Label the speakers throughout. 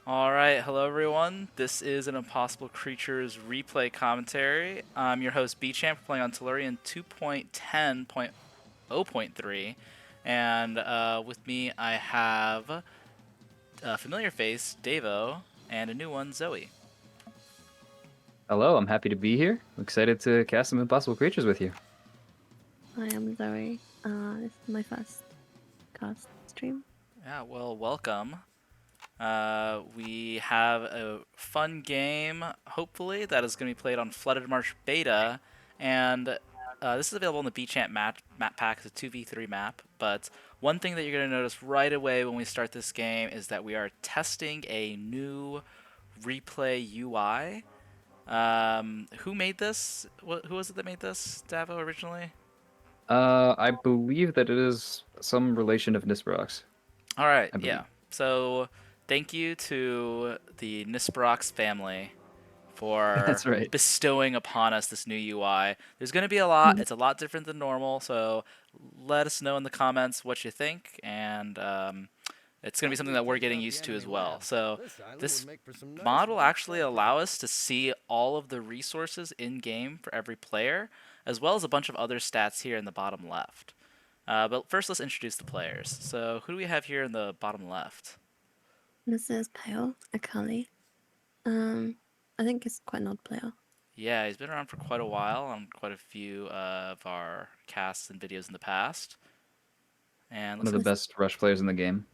Speaker 1: Alright, hello everyone. This is an Impossible Creatures replay commentary. I'm your host B-Champ, playing on Tellurian 2.10.0.3, and with me I have a familiar face, Davo, and a new one, Zoey.
Speaker 2: Hello, I'm happy to be here. I'm excited to cast some impossible creatures with you.
Speaker 3: I am Zoe. This is my first cast stream.
Speaker 1: Yeah, well, welcome. We have a fun game, hopefully, that is going to be played on Flooded Marsh Beta, and this is available in the B-Champ map pack. It's a 2v3 map, but one thing that you're going to notice right away when we start this game is that we are testing a new replay UI. Who made this? Who was it that made this, Davo, originally?
Speaker 2: I believe that it is some relation of Nisbarox,
Speaker 1: All right,
Speaker 2: I
Speaker 1: yeah.
Speaker 2: believe.
Speaker 1: So thank you to the Nisperox family for
Speaker 2: That's right.
Speaker 1: bestowing upon us this new UI. There's going to be a lot.
Speaker 3: Mm.
Speaker 1: It's a lot different than normal, so let us know in the comments what you think, and it's going to be something that we're getting used to as well. So this mod will actually allow us to see all of the resources in game for every player, as well as a bunch of other stats here in the bottom left. But first, let's introduce the players. So who do we have here in the bottom left?
Speaker 3: This is Pale, Akali. I think he's quite an odd player.
Speaker 1: Yeah, he's been around for quite a while on quite a few of our casts and videos in the past. And
Speaker 2: One
Speaker 1: looks
Speaker 2: of the
Speaker 1: like,
Speaker 3: This
Speaker 2: best rush players in the game.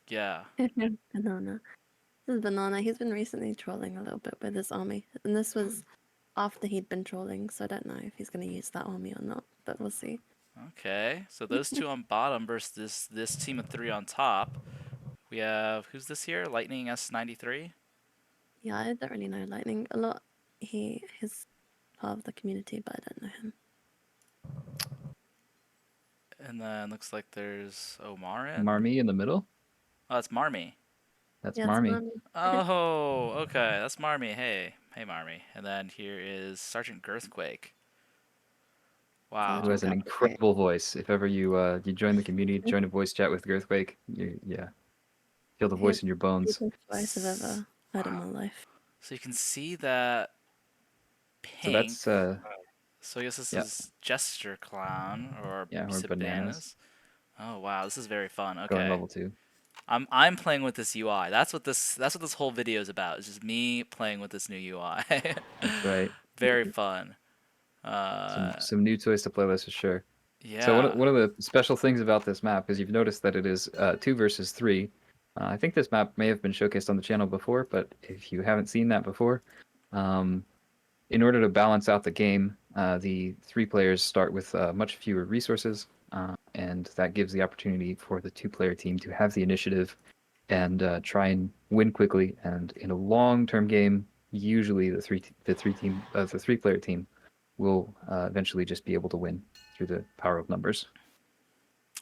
Speaker 1: yeah.
Speaker 3: Banana. This is Banana. He's been recently trolling a little bit with his army, and this was after he'd been trolling, so I don't know if he's going to use that army or not, but we'll see.
Speaker 1: Okay, so those two on bottom versus this team of three on top. We have, who's this here? Lightning S93.
Speaker 3: Yeah, I don't really know Lightning a lot. He's part of the community, but I don't know him.
Speaker 1: And then looks like there's Omarin.
Speaker 2: Marmy in the middle?
Speaker 1: Oh, that's Marmy.
Speaker 2: That's
Speaker 3: Yeah, it's
Speaker 2: Marmy,
Speaker 3: Mami.
Speaker 1: Oh, okay, that's Marmy. Hey, hey, Marmy. And then here is Sergeant Girthquake.
Speaker 2: who
Speaker 1: Wow.
Speaker 3: Sergeant
Speaker 2: has an
Speaker 3: Guthrie.
Speaker 2: incredible voice. If ever you join the community, join a voice chat with Girthquake, yeah, feel the voice
Speaker 3: His
Speaker 2: in your bones.
Speaker 3: deepest voice I've ever heard in
Speaker 1: Wow.
Speaker 3: my life.
Speaker 1: So you can see that
Speaker 2: So
Speaker 1: pink.
Speaker 2: that's
Speaker 1: So I guess this
Speaker 2: yeah,
Speaker 1: is Gesture Clown or
Speaker 2: yeah, or
Speaker 1: Sip
Speaker 2: bananas.
Speaker 1: Bananas. Oh wow, this is very fun.
Speaker 2: Going
Speaker 1: Okay.
Speaker 2: level 2.
Speaker 1: I'm playing with this UI. That's what this whole video is about. It's just me playing with this new UI.
Speaker 2: That's right.
Speaker 1: Very fun.
Speaker 2: Some
Speaker 1: Uh
Speaker 2: some new toys to play with for sure. So one
Speaker 1: yeah.
Speaker 2: of, one of the special things about this map is you've noticed that it is 2 versus 3. I think this map may have been showcased on the channel before, but if you haven't seen that before, um, in order to balance out the game, the 3 players start with much fewer resources, and that gives the opportunity for the 2-player team to have the initiative and try and win quickly. And in a long-term game, usually the 3-player team will eventually just be able to win through the power of numbers.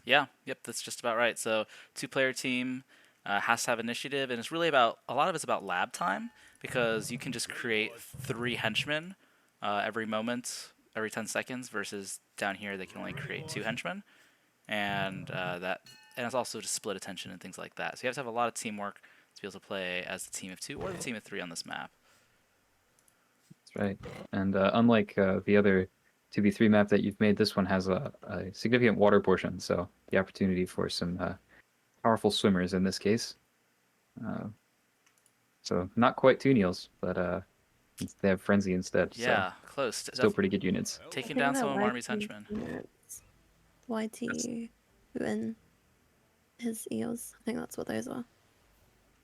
Speaker 1: Yeah, yep, that's just about right. So, two-player team has to have initiative, and it's really about a lot of it's about lab time because you can just create three henchmen every moment, every 10 seconds, versus down here they can only create two henchmen, and and it's also to split attention and things like that. So you have to have a lot of teamwork to be able to play as the team of two or the team of three on this map.
Speaker 2: That's right. And unlike the other 2v3 map that you've made, this one has a significant water portion, so the opportunity for some powerful swimmers in this case. Uh, so not quite two Neils, but they have Frenzy instead, so
Speaker 1: Yeah, close.
Speaker 2: still pretty good units.
Speaker 3: I
Speaker 1: Taking
Speaker 3: think
Speaker 1: down
Speaker 3: that
Speaker 1: some of Marmy's
Speaker 3: YT
Speaker 1: henchmen.
Speaker 3: units,
Speaker 2: That's,
Speaker 3: YT and his eels. I think that's what those are.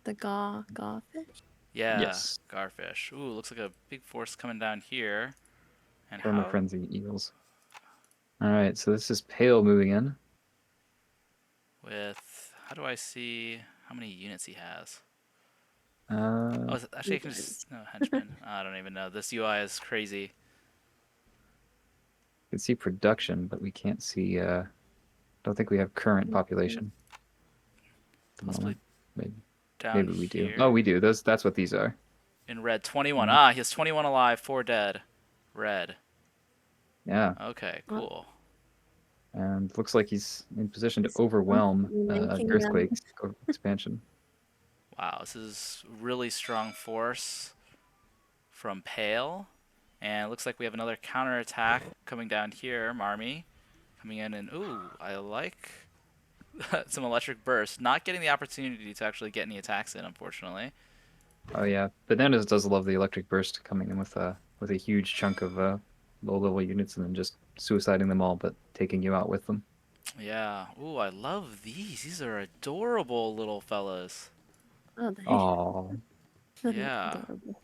Speaker 3: The garfish.
Speaker 1: Yeah,
Speaker 2: yes,
Speaker 1: Garfish. Ooh, looks like a big force coming down here. And
Speaker 2: Perma
Speaker 1: how
Speaker 2: Frenzy Eagles. All right, so this is Pale moving in.
Speaker 1: with how do I see how many units he has?
Speaker 2: Uh,
Speaker 1: Oh, actually,
Speaker 3: You
Speaker 1: I can
Speaker 3: don't.
Speaker 1: just no henchman. I don't even know. This UI is crazy.
Speaker 2: you can see production, but we can't see. Don't think we have current population at the
Speaker 1: Possibly
Speaker 2: moment. Maybe,
Speaker 1: down
Speaker 2: maybe we do. Oh,
Speaker 1: here
Speaker 2: we do. That's what these are.
Speaker 1: in red. 21.
Speaker 2: Mm,
Speaker 1: Ah, he has 21 alive, 4 dead. Red.
Speaker 2: yeah,
Speaker 1: Okay,
Speaker 3: What?
Speaker 1: cool.
Speaker 2: and looks like he's in position to
Speaker 3: Is
Speaker 2: overwhelm
Speaker 3: linking them?
Speaker 2: Earthquake's expansion.
Speaker 1: Wow, this is really strong force from Pale. And it looks like we have another counterattack coming down here. Marmy coming in and, ooh, I like some electric burst. Not getting the opportunity to actually get any attacks in, unfortunately.
Speaker 2: Oh yeah, Bananas does love the electric burst coming in with a huge chunk of low level units and then just suiciding them all, but taking you out with them.
Speaker 1: Yeah. Ooh, I love these. These are adorable little fellas.
Speaker 3: Oh, they
Speaker 2: Oh,
Speaker 3: look
Speaker 1: Yeah.
Speaker 3: adorable.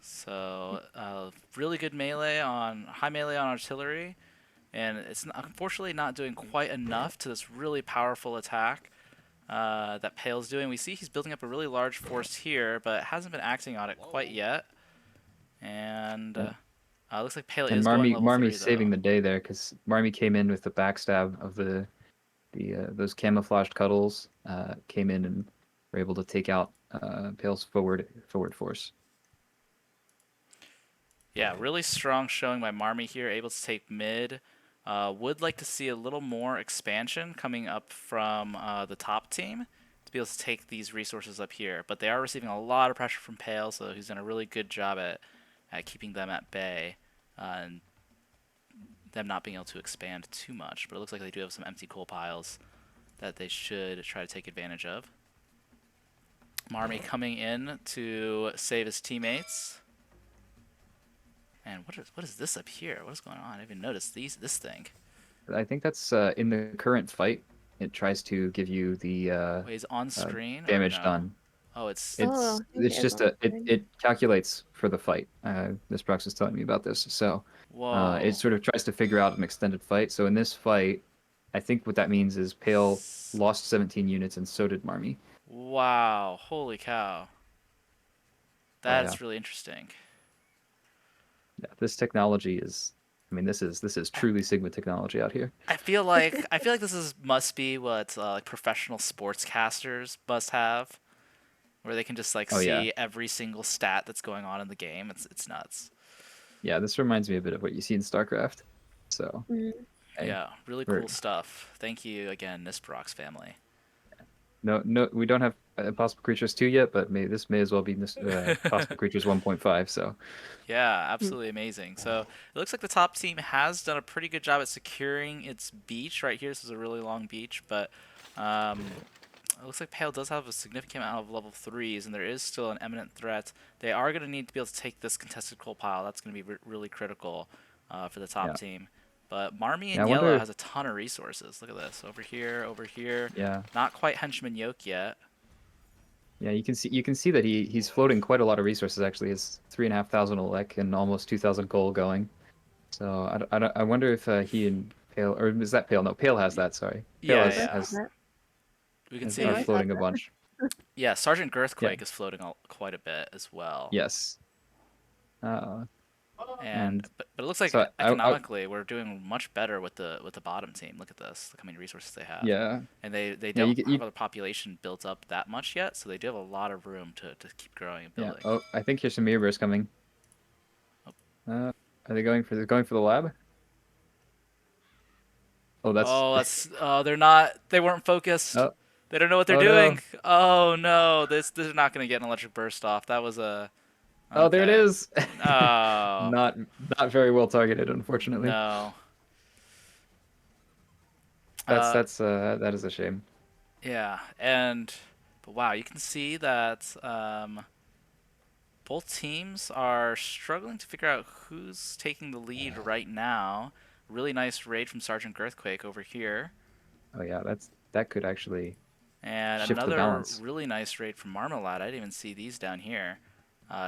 Speaker 1: So, really good melee on high melee on artillery, and it's unfortunately not doing quite enough to this really powerful attack that Pale's doing. We see he's building up a really large force here, but hasn't been acting on it quite yet. And
Speaker 2: yeah.
Speaker 1: looks like Pale
Speaker 2: And
Speaker 1: is going level
Speaker 2: Marmy's
Speaker 1: 3
Speaker 2: saving
Speaker 1: though.
Speaker 2: the day there because Marmy came in with the backstab of those camouflaged cuddles, came in and were able to take out Pale's forward force.
Speaker 1: Yeah, really strong showing by Marmy here, able to take mid. Would like to see a little more expansion coming up from the top team to be able to take these resources up here. But they are receiving a lot of pressure from Pale, so he's done a really good job at keeping them at bay and them not being able to expand too much. But it looks like they do have some empty coal piles that they should try to take advantage of. Marmy coming in to save his teammates. And what is this up here? What is going on? I didn't even notice this thing.
Speaker 2: I think that's in the current fight. It tries to give you the
Speaker 1: Wait, is it on screen or
Speaker 2: damage
Speaker 1: no?
Speaker 2: done.
Speaker 1: Oh, it's
Speaker 3: Oh, I think it
Speaker 2: It's
Speaker 3: is
Speaker 2: just
Speaker 3: on screen.
Speaker 2: it calculates for the fight. This Prox was telling me about this. So it
Speaker 1: whoa.
Speaker 2: sort of tries to figure out an extended fight. So in this fight, I think what that means is Pale lost 17 units and so did Marmy.
Speaker 1: Wow, holy cow.
Speaker 2: Oh yeah.
Speaker 1: That's really interesting.
Speaker 2: Yeah, this technology is I mean this is truly Sigma technology out here.
Speaker 1: I feel like this is must be what like professional sportscasters must have, where they can just like
Speaker 2: Oh yeah.
Speaker 1: see every single stat that's going on in the game. It's nuts.
Speaker 2: Yeah, this reminds me a bit of what you see in StarCraft. So,
Speaker 3: Mm.
Speaker 2: hey,
Speaker 1: Yeah, really
Speaker 2: we're
Speaker 1: cool stuff. Thank you again, Nisprox family.
Speaker 2: no we don't have Possible Creatures 2 yet, but this may as well be this Possible Creatures 1.5, so
Speaker 1: Yeah,
Speaker 3: Mm.
Speaker 1: absolutely amazing. So it looks like the top team has done a pretty good job at securing its beach right here. This is a really long beach, but it looks like Pale does have a significant amount of level 3s, and there is still an imminent threat. They are going to need to be able to take this contested coal pile. That's going to be really critical for the top
Speaker 2: yeah.
Speaker 1: team. But Marmy
Speaker 2: Yeah,
Speaker 1: in
Speaker 2: I
Speaker 1: yellow
Speaker 2: wonder
Speaker 1: has a ton of resources. Look at this. Over here, over here.
Speaker 2: yeah.
Speaker 1: Not quite Henchman Yoke yet.
Speaker 2: Yeah, you can see that he's floating quite a lot of resources actually. It's 3,500 elec and almost 2,000 gold going. So I wonder if he and Pale or is that Pale? No, Pale has that. Sorry, Pale
Speaker 1: Yeah,
Speaker 3: Where's
Speaker 1: yeah.
Speaker 2: has
Speaker 3: that?
Speaker 1: We can
Speaker 3: Wait,
Speaker 2: has
Speaker 3: where's
Speaker 1: see.
Speaker 3: that?
Speaker 2: floating a bunch.
Speaker 1: Yeah, Sergeant
Speaker 2: Yeah.
Speaker 1: Girthquake is floating quite a bit as well.
Speaker 2: Yes. Uh,
Speaker 1: And
Speaker 2: and
Speaker 1: but it looks like
Speaker 2: so I
Speaker 1: economically we're doing much better with the bottom team. Look at this. Look how many resources they have.
Speaker 2: yeah
Speaker 1: And they
Speaker 2: yeah
Speaker 1: don't
Speaker 2: you
Speaker 1: have a population built up that much yet, so they do have a lot of room to keep growing and
Speaker 2: yeah.
Speaker 1: building.
Speaker 2: Oh, I think here's some Mirrors coming.
Speaker 1: Oh,
Speaker 2: Are they going for the lab? Oh, that's
Speaker 1: oh that's they're not they weren't focused.
Speaker 2: oh
Speaker 1: They don't know what they're
Speaker 2: oh
Speaker 1: doing.
Speaker 2: no.
Speaker 1: Oh no, this is not gonna get an electric burst off. That was a
Speaker 2: Oh, there it
Speaker 1: okay.
Speaker 2: is.
Speaker 1: No,
Speaker 2: Not not very well targeted, unfortunately.
Speaker 1: no. Uh,
Speaker 2: That is a shame.
Speaker 1: yeah, and but wow, you can see that both teams are struggling to figure out who's taking the lead right now. Really nice raid from Sergeant Girthquake over here.
Speaker 2: Oh yeah, that could actually
Speaker 1: And
Speaker 2: shift the
Speaker 1: another
Speaker 2: balance.
Speaker 1: really nice raid from Marmalade. I didn't even see these down here.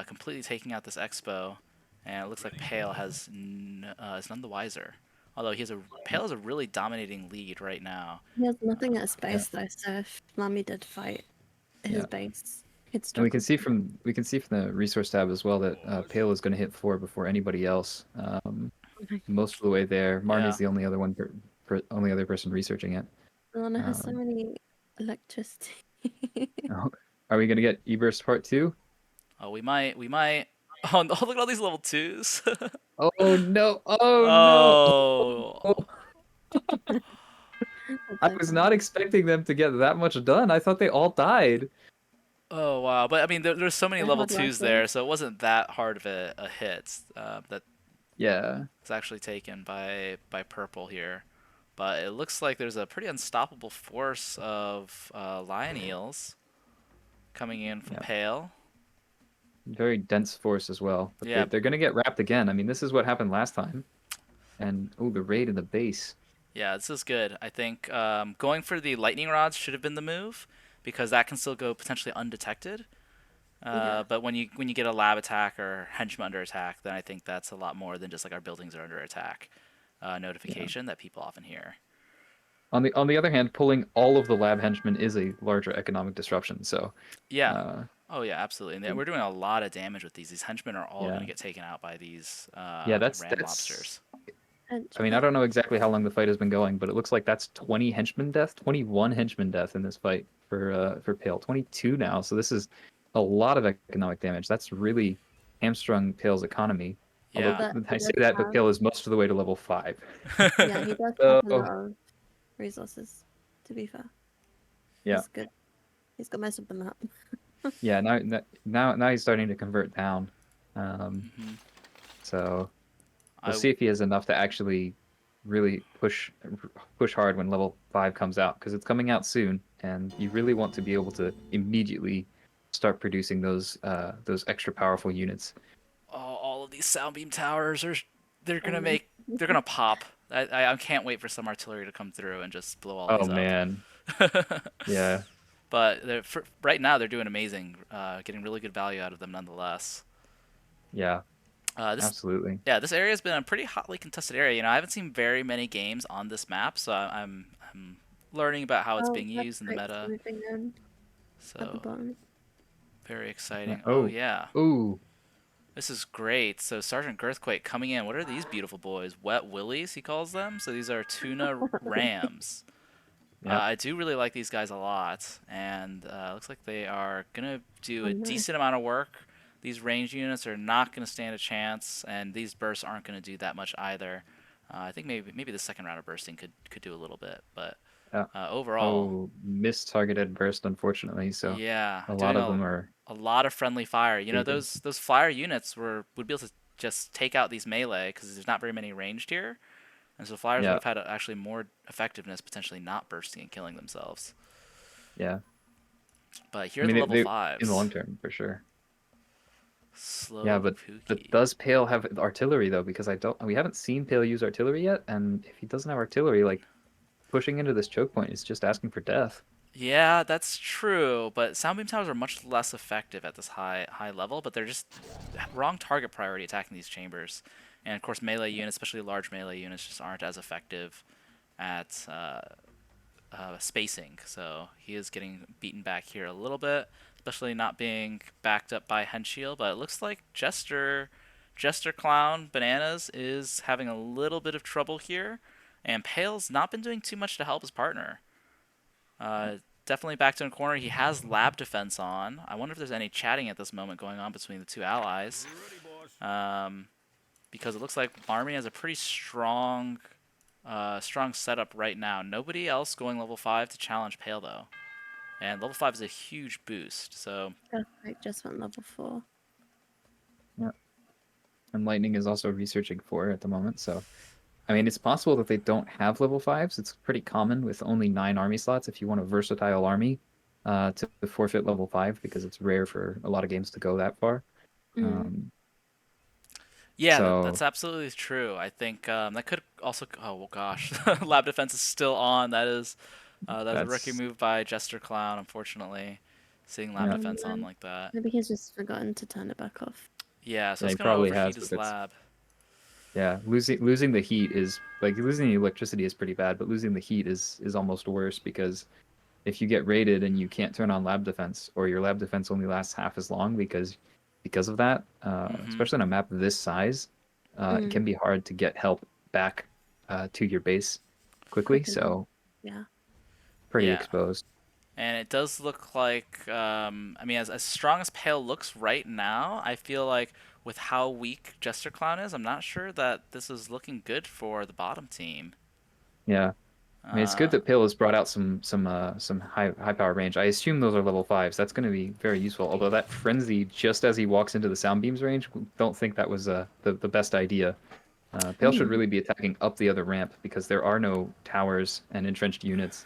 Speaker 1: Completely taking out this Expo. And it looks like Pale is none the wiser. Although Pale has a really dominating lead right now.
Speaker 3: He has nothing at his
Speaker 2: Yeah,
Speaker 3: base though, so if Mommy did fight his
Speaker 2: yeah.
Speaker 3: base, he'd
Speaker 2: And
Speaker 3: struggle.
Speaker 2: we can see from the resource tab as well that Pale is going to hit 4 before anybody else. Most of the way there.
Speaker 1: Yeah.
Speaker 2: Marmy's the only other only other person researching it.
Speaker 3: Lana has so
Speaker 2: Um,
Speaker 3: many electricity.
Speaker 2: oh, are we going to get E-Burst Part 2?
Speaker 1: Oh, we might. Oh, no, look at all these level 2s.
Speaker 2: Oh no! Oh no!
Speaker 1: Oh.
Speaker 3: That's
Speaker 2: I
Speaker 3: so
Speaker 2: was not
Speaker 3: funny.
Speaker 2: expecting them to get that much done. I thought they all died.
Speaker 1: Oh wow! But I mean, there's so many
Speaker 3: They're
Speaker 1: level
Speaker 3: hard
Speaker 1: twos there,
Speaker 3: workers.
Speaker 1: so it wasn't that hard of a hit that
Speaker 2: Yeah.
Speaker 1: was actually taken by purple here. But it looks like there's a pretty unstoppable force of lion eels coming in from
Speaker 2: Yeah.
Speaker 1: pale.
Speaker 2: Very dense force as well. But
Speaker 1: Yeah,
Speaker 2: they're going to get wrapped again. I mean, this is what happened last time. And, oh, the raid in the base.
Speaker 1: yeah, this is good. I think going for the lightning rods should have been the move because that can still go potentially undetected.
Speaker 3: Yeah.
Speaker 1: But when you get a lab attack or henchman under attack, then I think that's a lot more than just like our buildings are under attack
Speaker 2: Yeah.
Speaker 1: notification that people often hear.
Speaker 2: On the other hand, pulling all of the lab henchmen is a larger economic disruption. So,
Speaker 1: Yeah.
Speaker 2: uh,
Speaker 1: Oh yeah, absolutely. And we're doing a lot of damage with these. These henchmen are all going
Speaker 2: yeah.
Speaker 1: to get taken out by these
Speaker 2: Yeah, that's
Speaker 1: ram
Speaker 2: that's
Speaker 1: lobsters.
Speaker 2: I mean, I don't
Speaker 3: Henchman.
Speaker 2: know exactly how long the fight has been going, but it looks like that's 20 henchman death, 21 henchman death in this fight for Pale. 22 now. So this is a lot of economic damage. That's really hamstrung Pale's economy. Although
Speaker 1: Yeah.
Speaker 3: He
Speaker 2: I say
Speaker 3: does
Speaker 2: that, but
Speaker 3: have,
Speaker 2: Pale is most of the way to level 5.
Speaker 3: yeah, he does have a
Speaker 2: So,
Speaker 3: lot of resources, to be fair.
Speaker 2: yeah.
Speaker 3: He's good. He's got most of the map.
Speaker 2: Yeah, now he's starting to convert down. Um,
Speaker 1: hmm
Speaker 2: so we'll
Speaker 1: I
Speaker 2: see if he has enough to actually really push hard when level 5 comes out, because it's coming out soon, and you really want to be able to immediately start producing those extra powerful units.
Speaker 1: all of these sound beam towers are they're
Speaker 3: So
Speaker 1: gonna
Speaker 3: many.
Speaker 1: make they're gonna pop. I can't wait for some artillery to come through and just blow all
Speaker 2: Oh
Speaker 1: these up.
Speaker 2: man, yeah,
Speaker 1: But right now they're doing amazing, getting really good value out of them nonetheless.
Speaker 2: yeah,
Speaker 1: This
Speaker 2: absolutely.
Speaker 1: Yeah, this area has been a pretty hotly contested area. I haven't seen very many games on this map, so I'm learning about how it's
Speaker 3: Oh,
Speaker 1: being
Speaker 3: red
Speaker 1: used in the
Speaker 3: spikes
Speaker 1: meta.
Speaker 3: moving in at the
Speaker 1: So
Speaker 3: bottom.
Speaker 1: very
Speaker 2: Yeah.
Speaker 1: exciting. Oh
Speaker 2: Oh,
Speaker 1: yeah,
Speaker 2: ooh,
Speaker 1: this is great. So Sergeant Girthquake coming in. What are these beautiful boys? Wet willies, he calls them. So these are tuna rams.
Speaker 2: yeah,
Speaker 1: I do really like these guys a lot, and looks like they are gonna do
Speaker 3: Oh
Speaker 1: a
Speaker 3: no.
Speaker 1: decent amount of work. These range units are not gonna stand a chance, and these bursts aren't gonna do that much either. I think maybe the second round of bursting could do a little bit, but
Speaker 2: yeah.
Speaker 1: overall,
Speaker 2: Oh, missed targeted burst, unfortunately. So
Speaker 1: yeah,
Speaker 2: a lot
Speaker 1: doing
Speaker 2: of them are
Speaker 1: a lot of friendly fire.
Speaker 2: faded.
Speaker 1: Those flyer units would be able to just take out these melee because there's not very many ranged here. And so flyers would
Speaker 2: Yeah,
Speaker 1: have had actually more effectiveness potentially not bursting and killing themselves.
Speaker 2: yeah.
Speaker 1: But here
Speaker 2: I
Speaker 1: are the
Speaker 2: mean,
Speaker 1: level
Speaker 2: they in the long
Speaker 1: fives.
Speaker 2: term for sure. Yeah,
Speaker 1: Slow
Speaker 2: but
Speaker 1: Pookie.
Speaker 2: does Pale have artillery though? Because we haven't seen Pale use artillery yet, and if he doesn't have artillery, like pushing into this choke point is just asking for death.
Speaker 1: Yeah, that's true, but sound beam towers are much less effective at this high level, but they're just wrong target priority attacking these chambers. And of course melee units, especially large melee units, just aren't as effective at spacing. So he is getting beaten back here a little bit, especially not being backed up by Henshield. But it looks like Jester Clown Bananas is having a little bit of trouble here, and Pale's not been doing too much to help his partner. Definitely backed in a corner. He has lab defense on. I wonder if there's any chatting at this moment going on between the two allies, um, because it looks like Army has a pretty strong setup right now. Nobody else going level 5 to challenge Pale, though. And level 5 is a huge boost, so...
Speaker 3: Earthquake just went level 4.
Speaker 2: Yeah, and Lightning is also researching for it at the moment. So, I mean, it's possible that they don't have level 5s. It's pretty common with only 9 army slots if you want a versatile army to forfeit level 5 because it's rare for a lot of games to go that far.
Speaker 3: Mm.
Speaker 2: Um,
Speaker 1: Yeah,
Speaker 2: so
Speaker 1: that's absolutely true. I think that could also... Oh, well, gosh. Lab defense is still on. That is a rookie
Speaker 2: that's
Speaker 1: move by Jester Clown, unfortunately. Seeing lab
Speaker 2: yeah,
Speaker 3: Oh
Speaker 1: defense on
Speaker 3: no.
Speaker 1: like that.
Speaker 3: Maybe he's just forgotten to turn it back off.
Speaker 1: Yeah, so
Speaker 2: yeah,
Speaker 1: it's
Speaker 2: he
Speaker 1: going to
Speaker 2: probably
Speaker 1: overheat
Speaker 2: has,
Speaker 1: his
Speaker 2: but it's
Speaker 1: lab.
Speaker 2: yeah, losing the heat is like losing the electricity is pretty bad, but losing the heat is almost worse because if you get raided and you can't turn on lab defense, or your lab defense only lasts half as long because of that,
Speaker 1: Mm-hmm.
Speaker 2: especially on a map of this size, it
Speaker 3: Mm.
Speaker 2: can be hard to get help back to your base quickly.
Speaker 3: Quick enough.
Speaker 2: So
Speaker 3: Yeah.
Speaker 2: pretty
Speaker 1: Yeah.
Speaker 2: exposed.
Speaker 1: And it does look like, I mean, as strong as Pale looks right now, I feel like with how weak Jester Clown is, I'm not sure that this is looking good for the bottom team.
Speaker 2: Yeah, I mean, it's good that Pale has brought out some high power range. I assume those are level 5s. That's going to be very useful. Although that frenzy just as he walks into the sound beams range, don't think that was the best idea. Pale should really be attacking up the other ramp because there are no towers and entrenched units.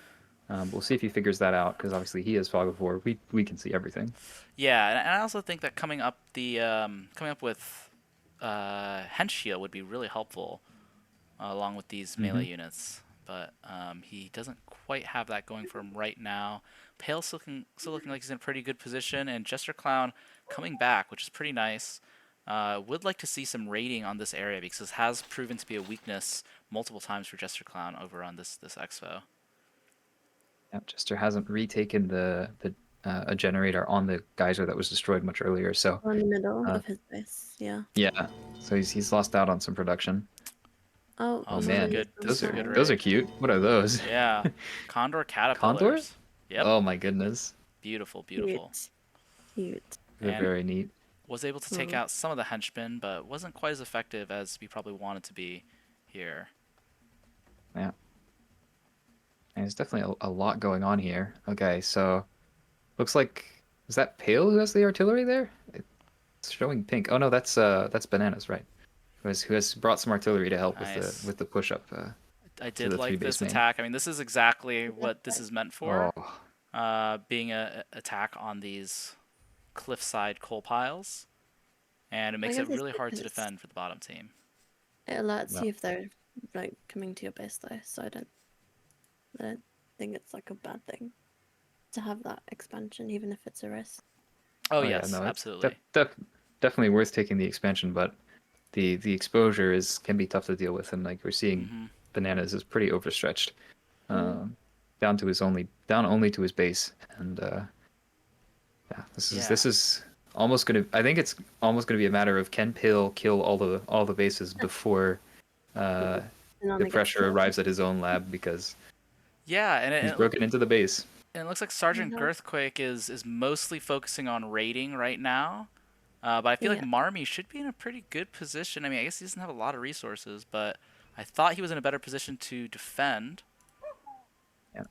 Speaker 2: We'll see if he figures that out because obviously he has fog of war. We can see everything.
Speaker 1: Yeah, and I also think that coming up with hench shield would be really helpful along with these
Speaker 2: Hmm.
Speaker 1: melee units. But he doesn't quite have that going for him right now. Pale's still looking like he's in a pretty good position, and Jester Clown coming back, which is pretty nice. Would like to see some raiding on this area because this has proven to be a weakness multiple times for Jester Clown over on this expo.
Speaker 2: Yeah, Jester hasn't retaken the a generator on the geyser that was destroyed much earlier. So
Speaker 3: On the middle
Speaker 2: uh,
Speaker 3: of his base, yeah.
Speaker 2: yeah, so he's lost out on some production.
Speaker 3: Oh,
Speaker 1: Oh,
Speaker 2: Oh
Speaker 1: this is a
Speaker 2: man,
Speaker 1: good
Speaker 3: I'm
Speaker 1: this is a
Speaker 3: sorry.
Speaker 1: good
Speaker 2: those are
Speaker 1: raid.
Speaker 2: cute. What are those?
Speaker 1: Yeah, Condor
Speaker 2: Condor?
Speaker 1: caterpillars. Yep,
Speaker 2: Oh my goodness,
Speaker 1: beautiful, beautiful.
Speaker 3: Cute. Cute.
Speaker 2: they're
Speaker 1: And
Speaker 2: very neat.
Speaker 1: was able to take
Speaker 3: Hmm.
Speaker 1: out some of the henchmen, but wasn't quite as effective as we probably wanted to be here.
Speaker 2: Yeah, and there's definitely a lot going on here. Okay, so looks like is that Pale who has the artillery there? It's showing pink. Oh no, that's Bananas, right? Who has brought some artillery to help
Speaker 1: Nice.
Speaker 2: with the push up
Speaker 1: I
Speaker 2: to
Speaker 1: did
Speaker 2: the three
Speaker 1: like
Speaker 2: base
Speaker 1: this
Speaker 2: main.
Speaker 1: attack. I mean, this is exactly what this is meant for.
Speaker 2: Oh
Speaker 1: Being a attack on these cliffside coal piles, and it
Speaker 3: I
Speaker 1: makes
Speaker 3: guess
Speaker 1: it
Speaker 3: it's
Speaker 1: really
Speaker 3: good
Speaker 1: hard to
Speaker 3: 'cause
Speaker 1: defend for the bottom team.
Speaker 3: it alerts
Speaker 2: well,
Speaker 3: you if they're like coming to your base though, so I don't think it's like a bad thing to have that expansion, even if it's a risk.
Speaker 1: Oh
Speaker 2: oh yeah,
Speaker 1: yes,
Speaker 2: no, it's
Speaker 1: absolutely.
Speaker 2: definitely worth taking the expansion, but the exposure is can be tough to deal with, and like we're seeing,
Speaker 1: Hmm.
Speaker 2: Bananas is pretty overstretched,
Speaker 3: Mm.
Speaker 2: um, down only to his base, and yeah,
Speaker 1: Yeah.
Speaker 2: this is almost gonna. I think it's almost gonna be a matter of can Pill kill all the bases before uh,
Speaker 3: And then
Speaker 2: the
Speaker 3: it gets
Speaker 2: pressure
Speaker 3: killed.
Speaker 2: arrives at his own lab because
Speaker 1: Yeah,
Speaker 2: he's broken into the base.
Speaker 1: and it looks like
Speaker 3: I
Speaker 1: Sergeant
Speaker 3: know.
Speaker 1: Girthquake is mostly focusing on raiding right now. But I feel like
Speaker 3: Yeah.
Speaker 1: Marmy should be in a pretty good position. I mean, I guess he doesn't have a lot of resources, but I thought he was in a better position to defend.
Speaker 2: Yeah.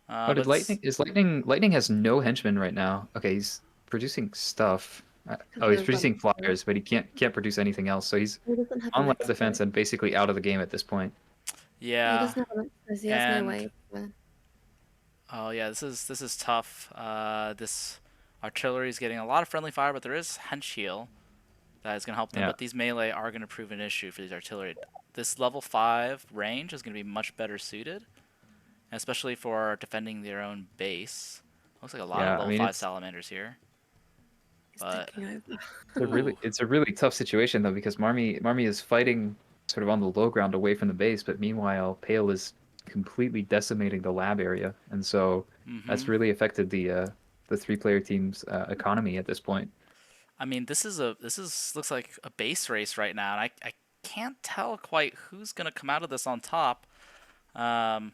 Speaker 2: Oh,
Speaker 1: But
Speaker 2: did
Speaker 1: it's,
Speaker 2: Lightning has no henchmen right now. Okay, he's producing stuff.
Speaker 3: Because
Speaker 2: Oh,
Speaker 3: he
Speaker 2: he's
Speaker 3: was on.
Speaker 2: producing flyers, but he can't produce anything else. So he's
Speaker 3: He doesn't have a
Speaker 2: on lab
Speaker 3: max
Speaker 2: defense
Speaker 3: price.
Speaker 2: and basically out of the game at this point.
Speaker 3: He
Speaker 1: yeah,
Speaker 3: doesn't have a max price. He has no
Speaker 1: and
Speaker 3: way.
Speaker 1: oh yeah, this is tough. This artillery is getting a lot of friendly fire, but there is hench heal that is going to help them.
Speaker 2: Yeah,
Speaker 1: But these melee are going to prove an issue for these artillery. This level 5 range is going to be much better suited, especially for defending their own base. Looks like a lot of
Speaker 2: yeah. I
Speaker 1: level
Speaker 2: mean,
Speaker 1: 5 salamanders here.
Speaker 3: He's
Speaker 1: But,
Speaker 3: taking over.
Speaker 1: ooh,
Speaker 2: it's a really tough situation though because Marmy is fighting sort of on the low ground away from the base, but meanwhile Pale is completely decimating the lab area, and so that's
Speaker 1: mm-hmm.
Speaker 2: really affected the three-player team's economy at this point.
Speaker 1: I mean, this is looks like a base race right now, and I can't tell quite who's going to come out of this on top. Um,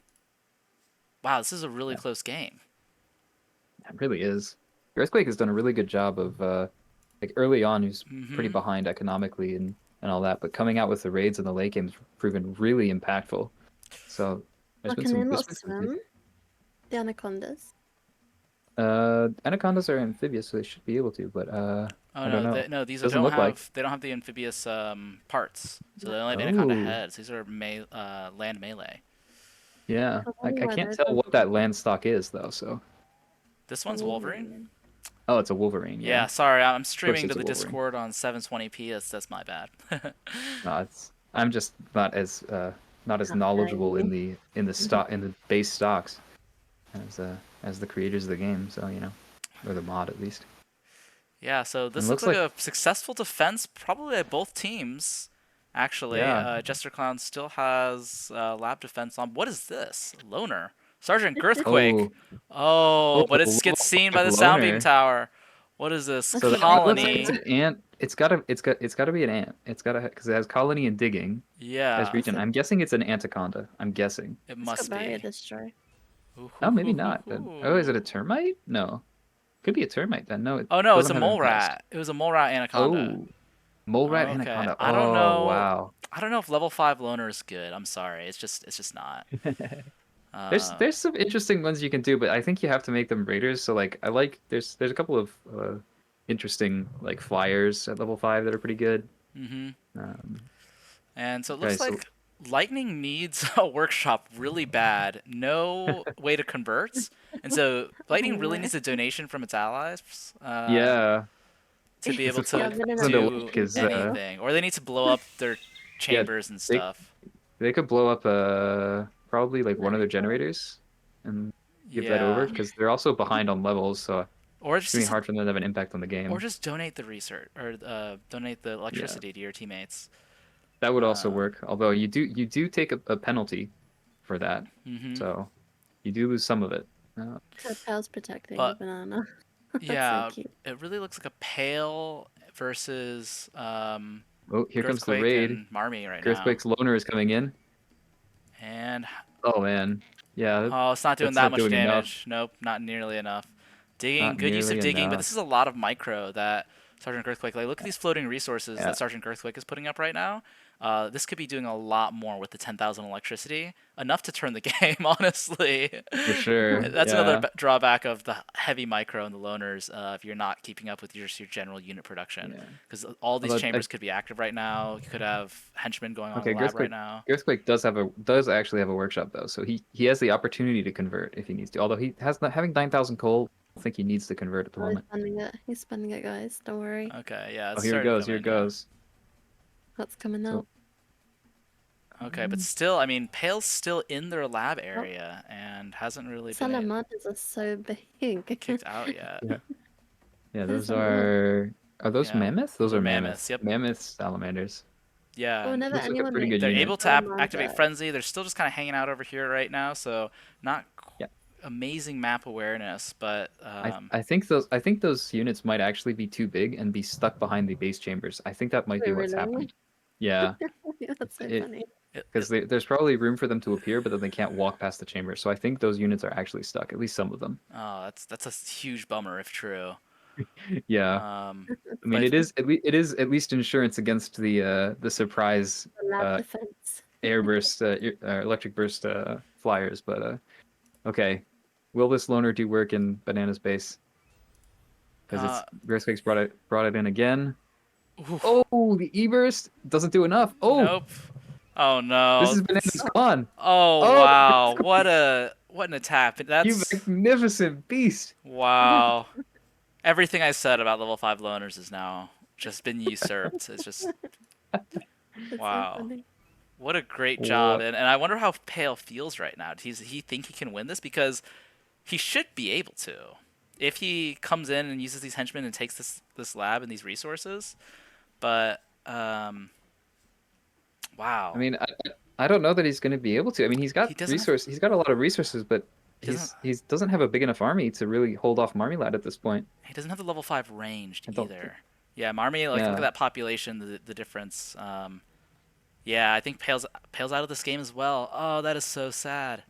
Speaker 1: wow, this is a really
Speaker 2: Yeah,
Speaker 1: close game.
Speaker 2: it really is. Earthquake has done a really good job of like early on, he was pretty
Speaker 1: Mm-hmm.
Speaker 2: behind economically and all that, but coming out with the raids and the late games proven really impactful. So
Speaker 3: Oh, can they
Speaker 2: there's
Speaker 3: not
Speaker 2: been some good.
Speaker 3: swim? The anacondas.
Speaker 2: Anacondas are amphibious, so they should be able to, but
Speaker 1: Oh
Speaker 2: I don't
Speaker 1: no,
Speaker 2: know.
Speaker 1: no, these
Speaker 2: Doesn't look like.
Speaker 1: they don't have the amphibious parts. So they only have anaconda
Speaker 2: Oh,
Speaker 1: heads. These are land melee.
Speaker 2: yeah.
Speaker 3: I
Speaker 2: I
Speaker 3: wonder why
Speaker 2: can't
Speaker 3: those
Speaker 2: tell
Speaker 3: ones
Speaker 2: what that land stock is though. So,
Speaker 1: This
Speaker 3: are
Speaker 1: one's Wolverine.
Speaker 3: Wolverine.
Speaker 2: oh, it's a Wolverine. Yeah,
Speaker 1: Yeah, sorry, I'm
Speaker 2: of course
Speaker 1: streaming to
Speaker 2: it's a
Speaker 1: the
Speaker 2: Wolverine.
Speaker 1: Discord on 720p. That's my bad.
Speaker 2: No, it's I'm just not as
Speaker 3: How dare
Speaker 2: knowledgeable
Speaker 3: you?
Speaker 2: in the stock in the base stocks as the creators of the game. So or the mod at least.
Speaker 1: Yeah, so
Speaker 2: And it
Speaker 1: this looks
Speaker 2: looks
Speaker 1: like
Speaker 2: like
Speaker 1: a successful defense, probably at both teams. Actually,
Speaker 2: yeah.
Speaker 1: Jester Clown still has lab defense on. What is this? Loner. Sergeant Girthquake.
Speaker 2: Oh,
Speaker 1: Oh, but it gets
Speaker 2: level
Speaker 1: seen by
Speaker 2: 5
Speaker 1: the sound beam
Speaker 2: loner.
Speaker 1: tower. What is this?
Speaker 3: What's
Speaker 2: So
Speaker 3: he
Speaker 2: it looks
Speaker 3: level
Speaker 2: like it's
Speaker 1: Colony.
Speaker 2: an ant. It's gotta be an ant. It's gotta because it has colony and digging as
Speaker 1: Yeah,
Speaker 3: It's
Speaker 2: region.
Speaker 3: a,
Speaker 2: I'm guessing it's an anaconda. I'm guessing.
Speaker 1: it
Speaker 3: it's got
Speaker 1: must
Speaker 3: barrier
Speaker 1: be.
Speaker 3: destroy.
Speaker 1: Ooh,
Speaker 2: Oh,
Speaker 1: hoo,
Speaker 2: maybe
Speaker 1: hoo, hoo,
Speaker 2: not. Oh, is it a
Speaker 1: hoo.
Speaker 2: termite? No, could be a termite then. No, it
Speaker 1: Oh no, it's
Speaker 2: doesn't
Speaker 1: a
Speaker 2: have
Speaker 1: mole
Speaker 2: infest.
Speaker 1: rat. It was a mole rat anaconda.
Speaker 2: Oh, mole rat
Speaker 1: Okay,
Speaker 2: anaconda.
Speaker 1: I don't
Speaker 2: Oh,
Speaker 1: know.
Speaker 2: wow.
Speaker 1: I don't know if level 5 loner is good. I'm sorry. It's just not.
Speaker 2: There's some interesting ones you can do, but I think you have to make them raiders. So like I like there's a couple of interesting like flyers at level 5 that are pretty good.
Speaker 1: Mm-hmm.
Speaker 2: Um,
Speaker 1: And so it
Speaker 2: okay,
Speaker 1: looks
Speaker 2: so
Speaker 1: like Lightning needs a workshop really bad. No way to convert. And so Lightning really
Speaker 3: Where?
Speaker 1: needs a donation from its allies
Speaker 2: yeah,
Speaker 1: to be
Speaker 2: it's
Speaker 1: able
Speaker 2: a
Speaker 3: Yeah,
Speaker 1: to
Speaker 3: I've been in a
Speaker 2: to
Speaker 1: do
Speaker 2: like is
Speaker 1: anything. Or they need to blow up their
Speaker 2: yeah
Speaker 1: chambers and
Speaker 2: they
Speaker 1: stuff.
Speaker 2: they could blow up probably like one of their
Speaker 3: lightning bolt.
Speaker 2: generators and give that over
Speaker 1: Yeah.
Speaker 2: because they're also behind on levels, so
Speaker 1: Or
Speaker 2: it's gonna be
Speaker 1: just
Speaker 2: hard for them to have an impact on the
Speaker 1: or
Speaker 2: game.
Speaker 1: just donate the research or donate the
Speaker 2: Yeah,
Speaker 1: electricity to your teammates.
Speaker 2: that would also
Speaker 1: Um,
Speaker 2: work. Although you do take a penalty for that,
Speaker 1: hmm
Speaker 2: so you do lose some of it.
Speaker 3: Her pals protecting the
Speaker 1: But
Speaker 3: banana. That's so
Speaker 1: yeah,
Speaker 3: cute.
Speaker 1: it really looks like a Pale versus
Speaker 2: Oh, here comes the
Speaker 1: Girthquake
Speaker 2: raid.
Speaker 1: and Marmy right now.
Speaker 2: Girthquake's loner is coming in.
Speaker 1: And
Speaker 2: Oh man, yeah,
Speaker 1: oh, it's not doing
Speaker 2: that's
Speaker 1: that
Speaker 2: not
Speaker 1: much
Speaker 2: doing enough.
Speaker 1: damage. Nope, not nearly enough. Digging,
Speaker 2: Not
Speaker 1: good use of
Speaker 2: nearly
Speaker 1: digging, but this
Speaker 2: enough.
Speaker 1: is a lot of micro that Sergeant Girthquake. Like, look at these floating resources
Speaker 2: Yeah,
Speaker 1: that Sergeant Girthquake is putting up right now. This could be doing a lot more with the 10,000 electricity, enough to turn the game. Honestly,
Speaker 2: for sure.
Speaker 1: that's another
Speaker 2: Yeah,
Speaker 1: drawback of the heavy micro and the loners. If you're not keeping up with your general unit production,
Speaker 2: yeah.
Speaker 1: because all these
Speaker 2: Although
Speaker 1: chambers could be active right now. You could have henchmen going on in
Speaker 2: okay,
Speaker 1: the lab right now.
Speaker 2: Girthquake does actually have a workshop though, so he has the opportunity to convert if he needs to. Although he has not having 9,000 coal, I don't think he needs to convert at the
Speaker 3: Oh, he's
Speaker 2: moment.
Speaker 3: spending it. He's spending it, guys. Don't worry.
Speaker 1: Okay, yeah,
Speaker 2: Oh,
Speaker 1: it's
Speaker 2: here it
Speaker 1: starting to
Speaker 2: goes.
Speaker 1: come
Speaker 2: Here it
Speaker 1: in. Yeah.
Speaker 2: goes.
Speaker 3: That's coming
Speaker 2: So
Speaker 3: out.
Speaker 1: Okay, but still, I mean, Pale's still in their lab
Speaker 3: Oh,
Speaker 1: area and hasn't really been
Speaker 3: salamanders are so big.
Speaker 1: kicked out yet.
Speaker 2: yeah, yeah.
Speaker 3: There's
Speaker 2: Those
Speaker 3: one more.
Speaker 2: are those
Speaker 1: Yeah,
Speaker 2: mammoths?
Speaker 1: those
Speaker 2: Those
Speaker 1: are
Speaker 2: are
Speaker 1: mammoths.
Speaker 2: mammoths.
Speaker 1: Yep.
Speaker 2: Mammoth salamanders.
Speaker 1: Yeah,
Speaker 3: But
Speaker 1: and
Speaker 3: whenever
Speaker 2: Looks like a
Speaker 3: anyone
Speaker 2: pretty good
Speaker 3: makes
Speaker 1: they're
Speaker 3: a
Speaker 2: unit.
Speaker 1: able to activate
Speaker 3: salamander,
Speaker 1: frenzy. They're still just kind of hanging out over here right now, so not
Speaker 2: Yeah.
Speaker 1: amazing map awareness, but
Speaker 2: I think those units might actually be too big and be stuck behind the base chambers. I think that might
Speaker 3: oh
Speaker 2: be what's
Speaker 3: really?
Speaker 2: happened. Yeah,
Speaker 3: That's so
Speaker 2: it
Speaker 3: funny.
Speaker 2: because there's probably room for them to appear, but then they can't walk past the chamber. So I think those units are actually stuck, at least some of them.
Speaker 1: oh, that's a huge bummer if true.
Speaker 2: Yeah,
Speaker 1: Um,
Speaker 2: I mean
Speaker 1: but
Speaker 2: it is at least insurance against the surprise
Speaker 3: The lab
Speaker 2: uh,
Speaker 3: defense.
Speaker 2: air burst, electric burst flyers. But okay, will this loner do work in Banana's base? Because
Speaker 1: uh,
Speaker 2: it's Earthquakes brought it in again.
Speaker 1: oof,
Speaker 2: Oh, the E-burst doesn't do enough. Oh,
Speaker 1: nope. Oh
Speaker 2: this
Speaker 1: no.
Speaker 2: is Banana's gone.
Speaker 1: Oh
Speaker 2: Oh,
Speaker 1: wow. What an attack.
Speaker 2: you
Speaker 1: That's
Speaker 2: magnificent beast.
Speaker 1: wow. Everything I said about level 5 loners is now just been usurped. It's just
Speaker 3: It's so
Speaker 1: wow.
Speaker 3: funny.
Speaker 1: What a great job.
Speaker 2: What?
Speaker 1: And I wonder how Pale feels right now. Does he think he can win this? Because he should be able to. If he comes in and uses these henchmen and takes this lab and these resources. But
Speaker 2: I
Speaker 1: wow.
Speaker 2: mean, I don't know that he's going to be able to. I mean,
Speaker 1: He doesn't have
Speaker 2: he's got a lot of resources, but
Speaker 1: he doesn't
Speaker 2: he doesn't have a big enough army to really hold off Marmalade at this point.
Speaker 1: he doesn't have the level 5 ranged
Speaker 2: I don't think.
Speaker 1: either. Yeah, Marmy, like look at
Speaker 2: Yeah,
Speaker 1: that population, the difference. Yeah, I think Pale's out of this game as well. Oh, that is so sad.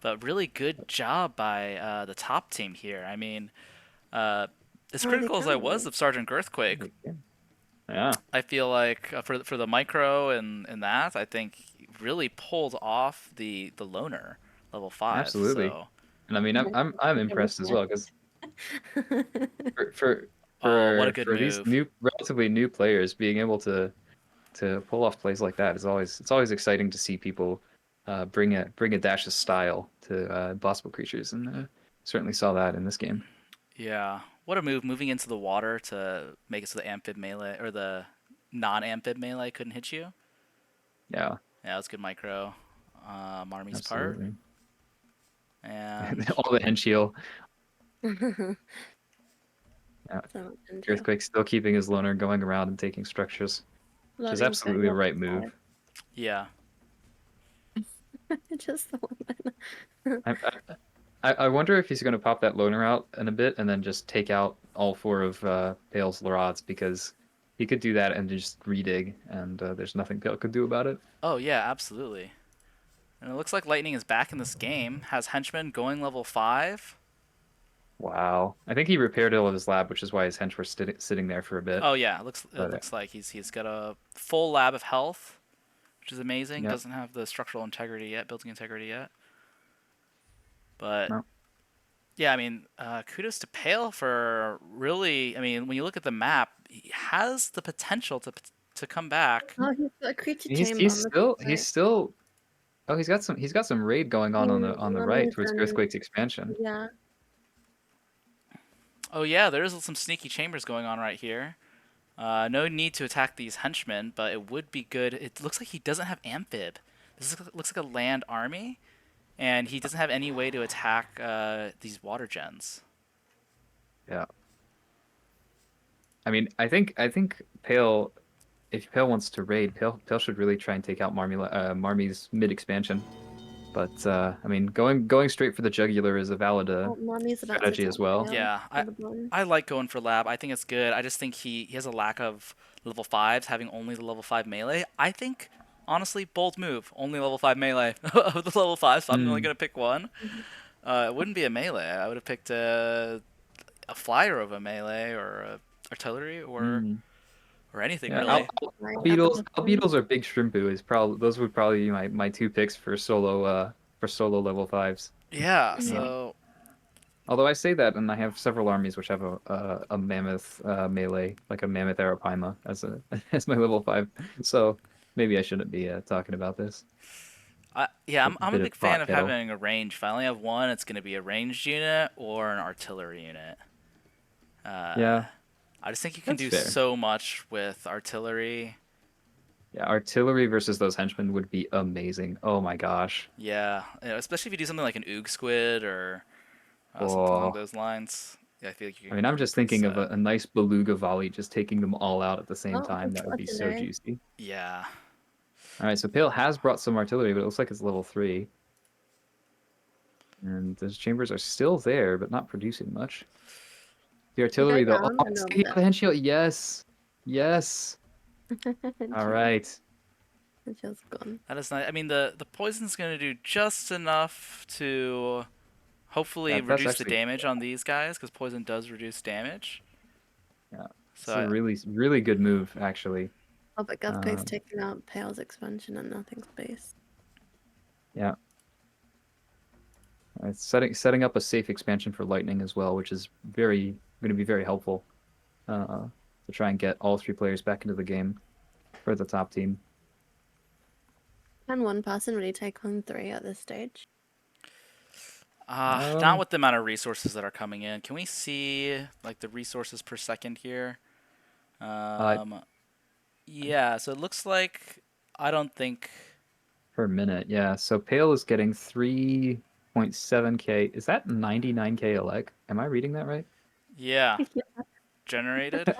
Speaker 1: But really good job by the top team here. I mean, uh, as
Speaker 3: Oh, they
Speaker 1: critical as I
Speaker 3: can
Speaker 1: was
Speaker 3: win.
Speaker 1: of Sergeant Girthquake,
Speaker 2: yeah,
Speaker 1: I feel like for the micro and that, I think really pulled off the loner level 5.
Speaker 2: absolutely.
Speaker 1: So,
Speaker 2: And I mean, I'm impressed as well because for for
Speaker 1: oh, what a good
Speaker 2: for these
Speaker 1: move.
Speaker 2: relatively new players being able to pull off plays like that is always exciting to see people bring a dash of style to impossible creatures, and certainly saw that in this game.
Speaker 1: Yeah, what a move moving into the water to make it so the amphib melee or the non-amphib melee couldn't hit you.
Speaker 2: Yeah,
Speaker 1: Yeah, that's good micro. Marmy's part.
Speaker 2: absolutely.
Speaker 1: And
Speaker 2: All the hench heal.
Speaker 3: So
Speaker 2: Yeah,
Speaker 3: much into.
Speaker 2: Earthquake still keeping his loner going around and taking structures, which is
Speaker 3: Loading's going
Speaker 2: absolutely the
Speaker 3: level
Speaker 2: right move.
Speaker 1: yeah,
Speaker 3: 5. Just the one.
Speaker 2: I, I wonder if he's going to pop that loner out in a bit and then just take out all four of Pale's Larods, because he could do that and just redig, and there's nothing Pale could do about it.
Speaker 1: oh yeah, absolutely. And it looks like Lightning is back in this game. Has henchmen going level 5.
Speaker 2: Wow. I think he repaired all of his lab, which is why his hench were sitting there for a bit.
Speaker 1: Oh yeah, it
Speaker 2: But
Speaker 1: looks like he's got a full lab of health. which is amazing.
Speaker 2: Yep.
Speaker 1: Doesn't have the structural integrity yet, building integrity yet. But
Speaker 2: No.
Speaker 1: yeah, I mean, kudos to Pale for really. I mean, when you look at the map, he has the potential to come back.
Speaker 3: Oh, he's got a creature
Speaker 2: He's
Speaker 3: chamber on the top
Speaker 2: he's
Speaker 3: right.
Speaker 2: still. Oh, he's got some raid going on the right
Speaker 3: Mummies
Speaker 2: towards
Speaker 3: and
Speaker 2: Earthquake's expansion.
Speaker 3: yeah.
Speaker 1: Oh yeah, there's some sneaky chambers going on right here. No need to attack these henchmen, but it would be good. It looks like he doesn't have amphib. Looks like a land army, and he doesn't have any way to attack these water gens.
Speaker 2: Yeah. I mean, I think Pale, if Pale wants to raid, Pale should really try and take out Marmy's mid expansion. But I mean, going straight for the jugular is a valid
Speaker 3: Oh, Mommy's about to
Speaker 2: strategy
Speaker 3: attack
Speaker 2: as well.
Speaker 3: Pale
Speaker 1: Yeah,
Speaker 3: with the bomb.
Speaker 1: I like going for lab. I think it's good. I just think he has a lack of level 5s, having only the level 5 melee. I think, honestly, bold move. Only level 5 melee of the level 5, so I'm only
Speaker 2: Mm,
Speaker 1: going to pick one.
Speaker 3: Mhm.
Speaker 1: It wouldn't be a melee. I would have picked a flyer of a melee or a artillery
Speaker 2: mm.
Speaker 1: or anything
Speaker 2: Yeah,
Speaker 1: really.
Speaker 3: Right,
Speaker 2: Beetles,
Speaker 3: Appleton.
Speaker 2: Beetles or Big Shrimpu is probably those would probably be my two picks for solo level 5s.
Speaker 1: Yeah,
Speaker 3: Mhm.
Speaker 1: so
Speaker 2: Although I say that, and I have several armies which have a mammoth melee, like a mammoth Arapaima as a as my level 5. So maybe I shouldn't be talking about this.
Speaker 1: yeah,
Speaker 2: A
Speaker 1: I'm a
Speaker 2: bit of
Speaker 1: big fan
Speaker 2: pot
Speaker 1: of
Speaker 2: kettle.
Speaker 1: having a range. If I only have one, it's going to be a ranged unit or an artillery unit. Uh,
Speaker 2: Yeah,
Speaker 1: I just think you can
Speaker 2: that's
Speaker 1: do
Speaker 2: fair.
Speaker 1: so much with artillery.
Speaker 2: Yeah, artillery versus those henchmen would be amazing. Oh my gosh.
Speaker 1: Yeah, especially if you do something like an Oog Squid or something along
Speaker 2: Oh,
Speaker 1: those lines. Yeah, I feel like
Speaker 2: I mean, I'm
Speaker 1: you're
Speaker 2: just
Speaker 1: pretty
Speaker 2: thinking of
Speaker 1: set.
Speaker 2: a nice beluga volley, just taking them all out at the same
Speaker 3: Oh,
Speaker 2: time.
Speaker 3: it's
Speaker 2: That would be so
Speaker 3: legendary.
Speaker 2: juicy.
Speaker 1: Yeah,
Speaker 2: All right, so Pale has brought some artillery, but it looks like it's level 3. And those chambers are still there, but not producing much. The
Speaker 3: You go
Speaker 2: artillery, though. Oh,
Speaker 3: down a little
Speaker 2: he
Speaker 3: bit.
Speaker 2: got the hand shield. Yes. Yes. All right.
Speaker 3: And she's gone.
Speaker 1: that is nice. I mean, the poison's going to do just enough to hopefully
Speaker 2: That's
Speaker 1: reduce the
Speaker 2: actually,
Speaker 1: damage on these guys because poison does reduce damage.
Speaker 2: yeah. It's
Speaker 1: So
Speaker 2: a really good move, actually.
Speaker 3: Oh, but Earthquake's
Speaker 2: Um,
Speaker 3: taking out Pale's expansion and nothing's base.
Speaker 2: yeah. It's setting up a safe expansion for lightning as well, which is going to be very helpful to try and get all 3 players back into the game for the top team.
Speaker 3: Can one person really take on 3 at this stage?
Speaker 1: not
Speaker 2: Um,
Speaker 1: with the amount of resources that are coming in. Can we see like the resources per second here?
Speaker 2: uh,
Speaker 1: Yeah, so it looks like I don't think.
Speaker 2: per minute, yeah. So Pale is getting 3.7k. Is that 99k a leg? Am I reading that right?
Speaker 1: Yeah,
Speaker 3: Yeah.
Speaker 1: generated.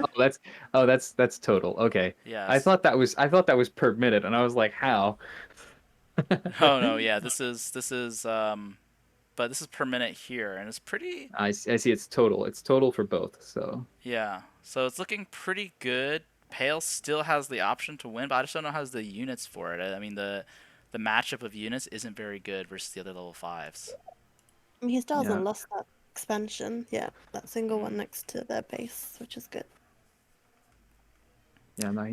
Speaker 2: Oh, that's total. Okay.
Speaker 1: Yes.
Speaker 2: I thought that was per minute, and I was like, how?
Speaker 1: Oh no, yeah. But this is per minute here, and it's pretty.
Speaker 2: I see it's total. It's total for both. So
Speaker 1: Yeah, so it's looking pretty good. Pale still has the option to win, but I just don't know how the units for it. I mean the matchup of units isn't very good versus the other level 5s.
Speaker 3: I mean, he still
Speaker 2: yeah,
Speaker 3: hasn't lost that expansion. Yeah, that single one next to their base, which is good.
Speaker 2: yeah. No,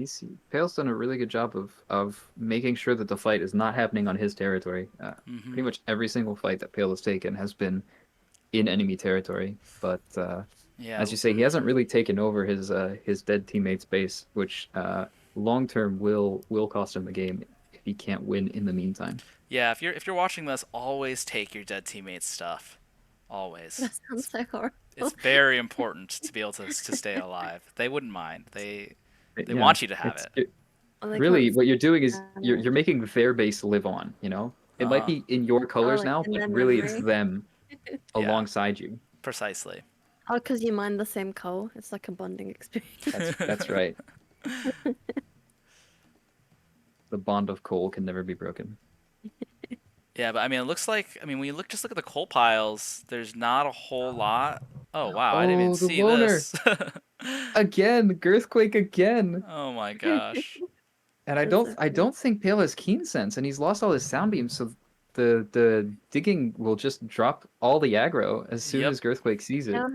Speaker 2: Pale's done a really good job of making sure that the fight is not happening on his territory.
Speaker 1: Mm-hmm.
Speaker 2: Pretty much every single fight that Pale has taken has been in enemy territory. But
Speaker 1: Yeah.
Speaker 2: as you say, he hasn't really taken over his dead teammate's base, which long term will cost him the game if he can't win in the meantime.
Speaker 1: Yeah, if you're watching this, always take your dead teammate's stuff. Always.
Speaker 3: That sounds so horrible.
Speaker 1: It's very important to be able to stay alive. They wouldn't mind. They
Speaker 2: Yeah,
Speaker 1: want you to have
Speaker 2: it's
Speaker 1: it.
Speaker 3: Well, they
Speaker 2: really
Speaker 3: can't
Speaker 2: what you're doing is
Speaker 3: stand
Speaker 2: you're
Speaker 3: it.
Speaker 2: making their base live on. You know, it might
Speaker 1: Uh-huh.
Speaker 2: be in your
Speaker 3: Oh,
Speaker 2: colors
Speaker 3: like
Speaker 2: now,
Speaker 3: in
Speaker 2: but
Speaker 3: their
Speaker 2: really it's
Speaker 3: memory.
Speaker 2: them
Speaker 1: Yeah,
Speaker 2: alongside you.
Speaker 1: precisely.
Speaker 3: Oh, because you mine the same coal. It's like a bonding experience.
Speaker 2: That's right. The bond of coal can never be broken.
Speaker 1: Yeah, but I mean, it looks like when you look at the coal piles. There's not a whole lot. Oh wow, I didn't even
Speaker 2: Oh, the
Speaker 1: see
Speaker 2: loner
Speaker 1: this.
Speaker 2: again, Girthquake again.
Speaker 1: Oh my gosh.
Speaker 2: And
Speaker 3: That's so
Speaker 2: I
Speaker 3: funny.
Speaker 2: don't think Pale has keen sense, and he's lost all his sound beams, so the digging will just drop all the aggro as soon
Speaker 1: Yep.
Speaker 2: as Girthquake sees it.
Speaker 3: Now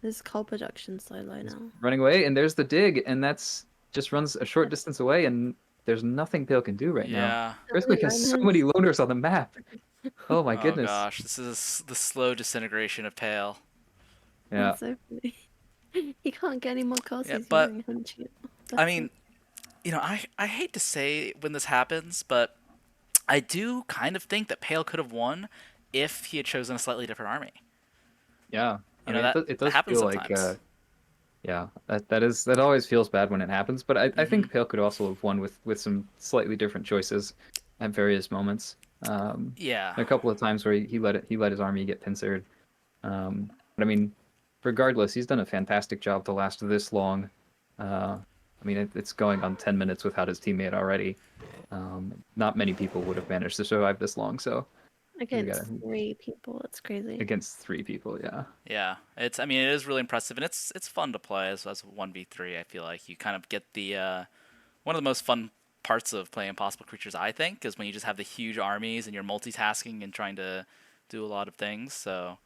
Speaker 3: his coal production so low
Speaker 2: He's
Speaker 3: now.
Speaker 2: running away, and there's the dig, and that's just runs a short distance away, and there's nothing Pale can do right now.
Speaker 1: Yeah.
Speaker 2: Earthquake has so many loners on the map. Oh my
Speaker 1: Oh
Speaker 2: goodness.
Speaker 1: gosh, this is the slow disintegration of Pale.
Speaker 2: Yeah.
Speaker 3: That's so funny. He can't get any more kills.
Speaker 1: Yeah,
Speaker 3: He's
Speaker 1: but
Speaker 3: using Hunchie.
Speaker 1: I
Speaker 3: That's
Speaker 1: mean,
Speaker 3: it.
Speaker 1: I hate to say when this happens, but I do kind of think that Pale could have won if he had chosen a slightly different army.
Speaker 2: Yeah. I
Speaker 1: You know
Speaker 2: mean,
Speaker 1: that
Speaker 2: it
Speaker 1: that
Speaker 2: does
Speaker 1: happens
Speaker 2: feel like
Speaker 1: sometimes.
Speaker 2: yeah, that always feels bad when it happens, but I
Speaker 1: Hmm.
Speaker 2: think Pale could also have won with some slightly different choices at various moments.
Speaker 1: Yeah.
Speaker 2: A couple of times where he let his army get pincered. But I mean, regardless, he's done a fantastic job to last this long. I mean, it's going on 10 minutes without his teammate already. Not many people would have managed to survive this long, so we got
Speaker 3: Against 3 people. That's crazy.
Speaker 2: against 3 people, yeah.
Speaker 1: Yeah, I mean, it is really impressive, and it's fun to play as 1v3. I feel like you kind of get the one of the most fun parts of playing Impossible Creatures. I think is when you just have the huge armies and you're multitasking and trying to do a lot of things. So,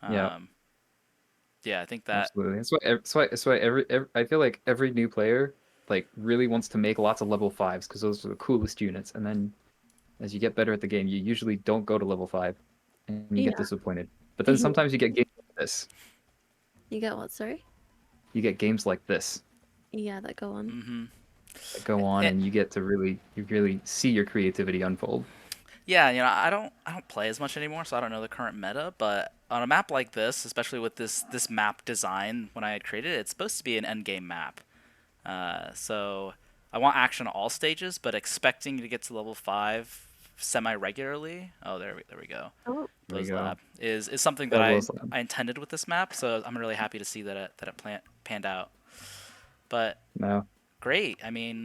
Speaker 2: Yeah,
Speaker 1: um, yeah, I think that.
Speaker 2: absolutely. That's why every I feel like every new player like really wants to make lots of level 5s because those are the coolest units. And then as you get better at the game, you usually don't go to level 5 and you get
Speaker 3: Yeah.
Speaker 2: disappointed. But then sometimes you get games like this.
Speaker 3: You get what? Sorry.
Speaker 2: You get games like this
Speaker 3: Yeah, that go on.
Speaker 1: Hmm.
Speaker 2: that go on and you get to really see your creativity unfold.
Speaker 1: Yeah, I don't play as much anymore, so I don't know the current meta. But on a map like this, especially with this map design, when I had created it, it's supposed to be an end game map. So I want action on all stages, but expecting to get to level 5 semi regularly. Oh, there we go.
Speaker 3: Oh,
Speaker 2: There we
Speaker 1: Bose
Speaker 2: go.
Speaker 1: Lab is something that
Speaker 2: Double
Speaker 1: I,
Speaker 2: Slam.
Speaker 1: I intended with this map, so I'm really happy to see that it panned out. But
Speaker 2: No.
Speaker 1: great. I mean,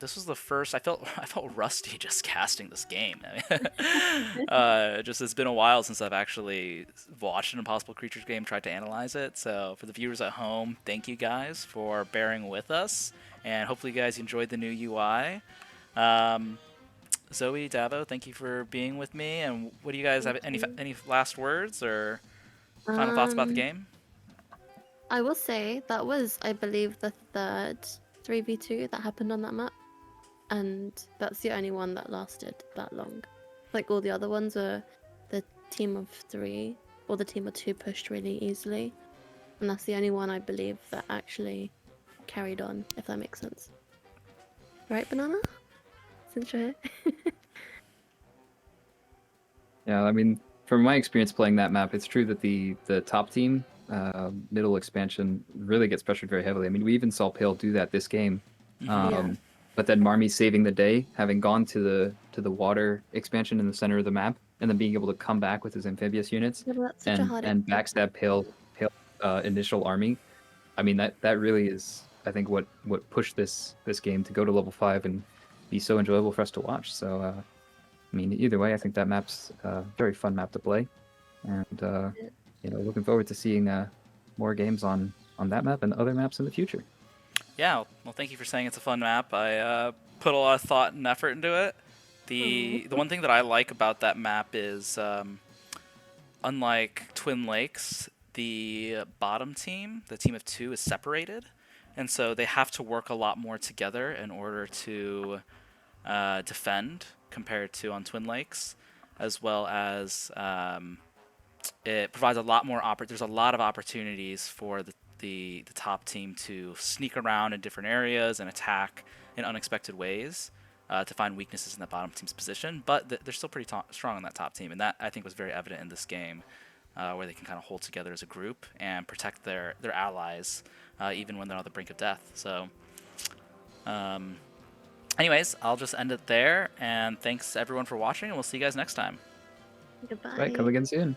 Speaker 1: this was the first. I felt rusty just casting this game. I mean, just it's been a while since I've actually watched an Impossible Creatures game, tried to analyze it. So for the viewers at home, thank you guys for bearing with us, and hopefully you guys enjoyed the new UI. Um, Zoe, Davo, thank you for being with me. And what do you guys have?
Speaker 3: thank you.
Speaker 1: Any last words or final thoughts about the
Speaker 3: Um,
Speaker 1: game?
Speaker 3: I will say that was, I believe, the third 3v2 that happened on that map, and that's the only one that lasted that long. Like all the other ones were the team of 3 or the team of 2 pushed really easily, and that's the only one I believe that actually carried on, if that makes sense. Right, Banana? Since you're here.
Speaker 2: Yeah, I mean, from my experience playing that map, it's true that the top team, middle expansion, really gets pressured very heavily. I mean, we even saw Pale do that this game.
Speaker 1: Hmm.
Speaker 3: Yeah.
Speaker 2: But then Marmy saving the day, having gone to the water expansion in the center of the map, and then being able to come back with his amphibious units
Speaker 3: Yeah, but that's such a hard
Speaker 2: and
Speaker 3: expansion.
Speaker 2: backstab Pale initial army. I mean, that really is, I think, what pushed this game to go to level 5 and be so enjoyable for us to watch. So. I mean, either way, I think that map's a very fun map to play, and looking forward to seeing more games on that map and other maps in the future.
Speaker 1: Yeah, well, thank you for saying it's a fun map. I put a lot of thought and effort into it.
Speaker 3: Aw.
Speaker 1: The one thing that I like about that map is, unlike Twin Lakes, the bottom team, the team of 2, is separated, and so they have to work a lot more together in order to defend compared to on Twin Lakes, as well as it provides a lot more there's a lot of opportunities for the top team to sneak around in different areas and attack in unexpected ways to find weaknesses in the bottom team's position. But they're still pretty strong on that top team, and that I think was very evident in this game, where they can kind of hold together as a group and protect their allies even when they're on the brink of death. So. Anyways, I'll just end it there, and thanks everyone for watching, and we'll see you guys next time.
Speaker 2: Right, come
Speaker 3: Goodbye.
Speaker 2: again soon.